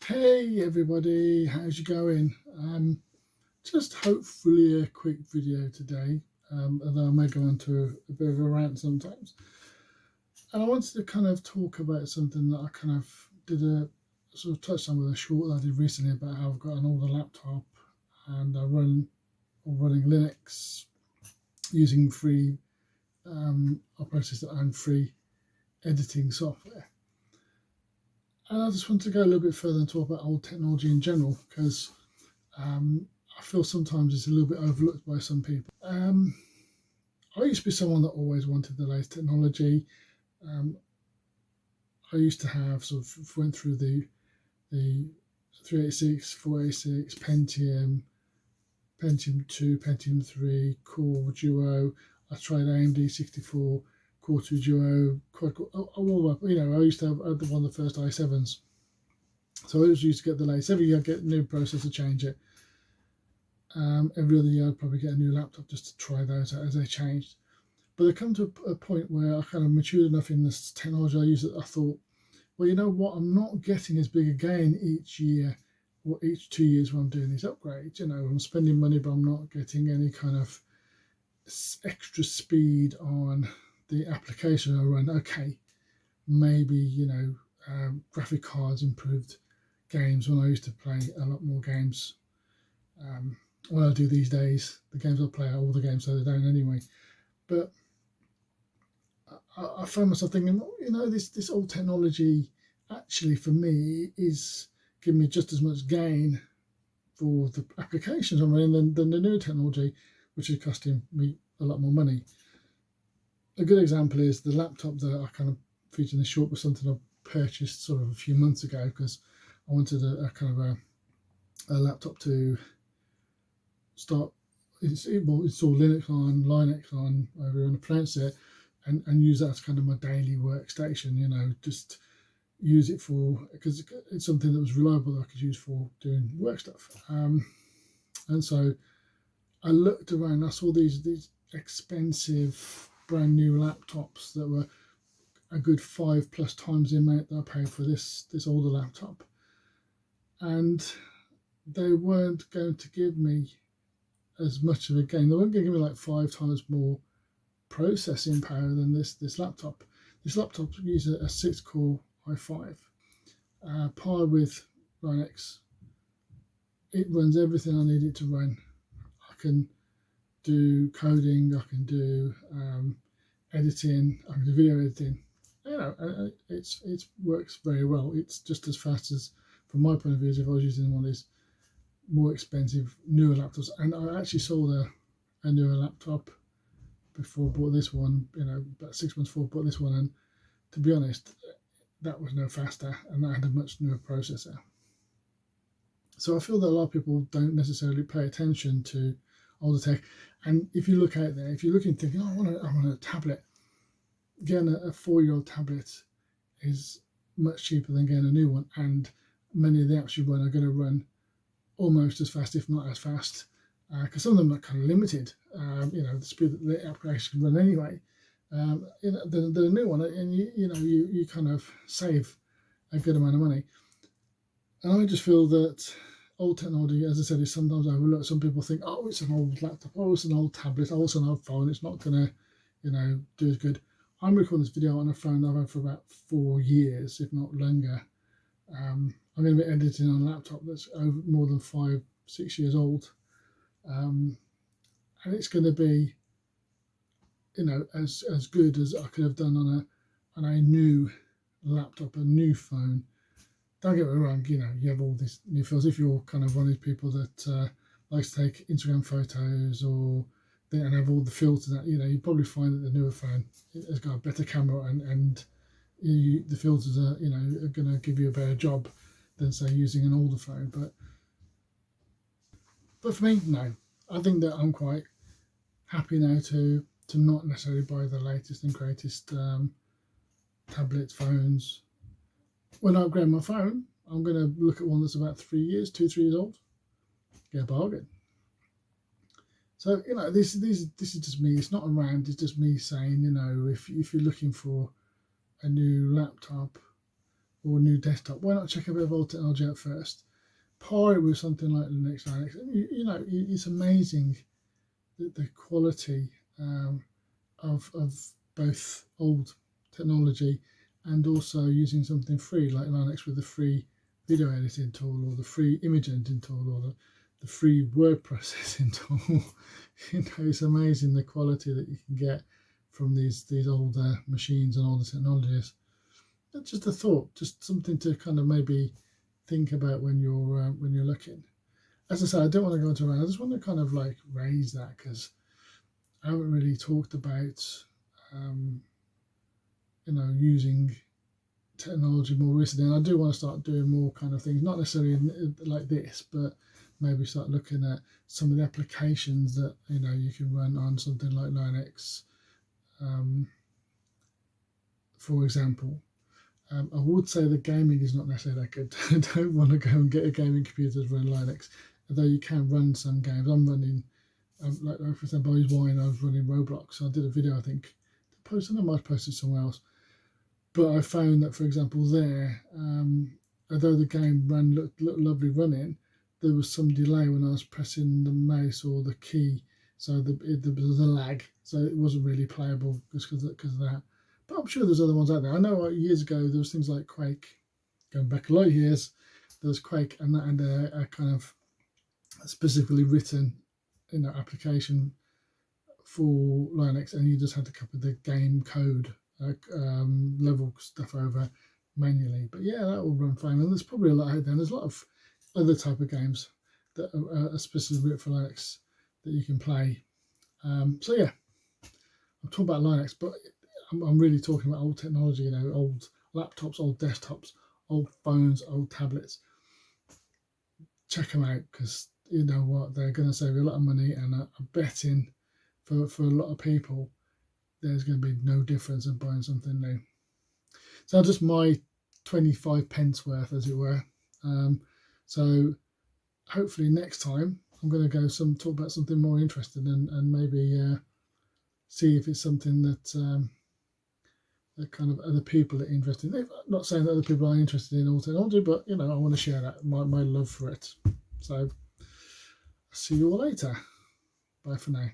Hey everybody, how's it going? Just hopefully a quick video today, although I may go into a bit of a rant sometimes. And I wanted to kind of talk about something that I kind of did a sort of touched on with a short that I did recently about how I've got an older laptop and running Linux using free operating system and free editing software. And I just wanted to go a little bit further and talk about old technology in general because I feel sometimes it's a little bit overlooked by some people. I used to be someone that always wanted the latest technology. I used to have went through the 386, 486, Pentium 2, Pentium 3, Core Duo. I tried AMD 64, Core 2 Duo, I used to have one of the first i7s. So I always used to get the latest. Every year I'd get a new processor, change it. Every other year I'd probably get a new laptop just to try those out as they changed. But there come to a point where I kind of matured enough in this technology I use that I thought, well, you know what, I'm not getting as big a gain each year or each 2 years when I'm doing these upgrades. I'm spending money, but I'm not getting any kind of extra speed on the application I run. Okay, maybe, graphic cards improved games when I used to play a lot more games. What I do these days, the games I play are all the games that I don't anyway. But I found myself thinking, this old technology actually for me is giving me just as much gain for the applications I'm running than the new technology, which is costing me a lot more money. A good example is the laptop that I kind of featured in the short was something I purchased sort of a few months ago because I wanted a laptop to start install Linux on, however you want to pronounce it, and use that as kind of my daily workstation, just use it because it's something that was reliable that I could use for doing work stuff. And so I looked around, I saw these expensive brand new laptops that were a good 5+ times the amount that I paid for this older laptop. And they weren't going to give me as much of a gain. They weren't going to give me like 5 times more processing power than this laptop. This laptop uses a 6-core i5, powered with Linux. It runs everything I need it to run. I can do coding, I can do editing, I can do video editing. It works very well. It's just as fast as, from my point of view, as if I was using one of these more expensive newer laptops. And I actually sold a newer laptop before I bought this one, about 6 months before I bought this one, and to be honest, that was no faster and that had a much newer processor. So I feel that a lot of people don't necessarily pay attention to older tech. And if you look out there, if you're looking thinking, I want a tablet, getting a 4-year-old tablet is much cheaper than getting a new one, and many of the apps you run are going to run almost as fast, if not as fast, because some of them are kind of limited, the speed that the application can run anyway. The new one, and you kind of save a good amount of money. And I just feel that old technology, as I said, is sometimes overlooked. Some people think, oh, it's an old laptop, oh, it's an old tablet, oh, it's an old phone, it's not going to, do as good. I'm recording this video on a phone I've had for about 4 years, if not longer. I'm going to be editing on a laptop that's over more than 5-6 years old. And it's going to be, as good as I could have done on a new laptop, a new phone. Don't get me wrong, you have all these new feels. If you're kind of one of these people that likes to take Instagram photos and have all the filters, that you probably find that the newer phone has got a better camera and the filters are going to give you a better job than say using an older phone. But for me, no. I think that I'm quite happy now to not necessarily buy the latest and greatest tablets, phones. When I upgrade my phone, I'm going to look at one that's about 3 years, 2-3 years old. Get a bargain. So this is just me. It's not a rant. It's just me saying, if you're looking for a new laptop or a new desktop, why not check a bit of old technology out first? Pair it with something like Linux. You know, it's amazing the quality of both old technology and also using something free like Linux with the free video editing tool or the free image editing tool or the free word processing tool. You know, it's amazing the quality that you can get from these older machines and older technologies. That's just a thought, just something to kind of maybe think about when you're looking. As I say, I don't want to go into around. I just want to kind of like raise that because I haven't really talked about you know, using technology more recently, and I do want to start doing more kind of things, not necessarily like this, but maybe start looking at some of the applications that, you know, you can run on something like Linux, for example. I would say the gaming is not necessarily that good. I don't want to go and get a gaming computer to run Linux, although you can run some games. I'm running, like for example, I was running Roblox. I did a video, I think, I might have posted somewhere else. But I found that, for example, there, although the game looked lovely running, there was some delay when I was pressing the mouse or the key, so there was a lag, so it wasn't really playable just because of that. But I'm sure there's other ones out there. I know years ago there was things like Quake, going back a lot of years. There was Quake and a kind of specifically written, you know, application for Linux, and you just had to copy the game code, level stuff over manually. But yeah, that will run fine. And there's probably a lot out there. There's a lot of other type of games that are specifically written for Linux that you can play. So yeah, I'm talking about Linux, but I'm really talking about old technology, you know, old laptops, old desktops, old phones, old tablets. Check them out because you know what, they're going to save you a lot of money, and I'm betting for a lot of people there's going to be no difference in buying something new. So just my 25 pence worth, as it were. So hopefully next time I'm going to go talk about something more interesting and maybe see if it's something that that kind of other people are interested in. I'm not saying that other people are interested in all technology, but you know, I want to share that my love for it. So see you all later. Bye for now.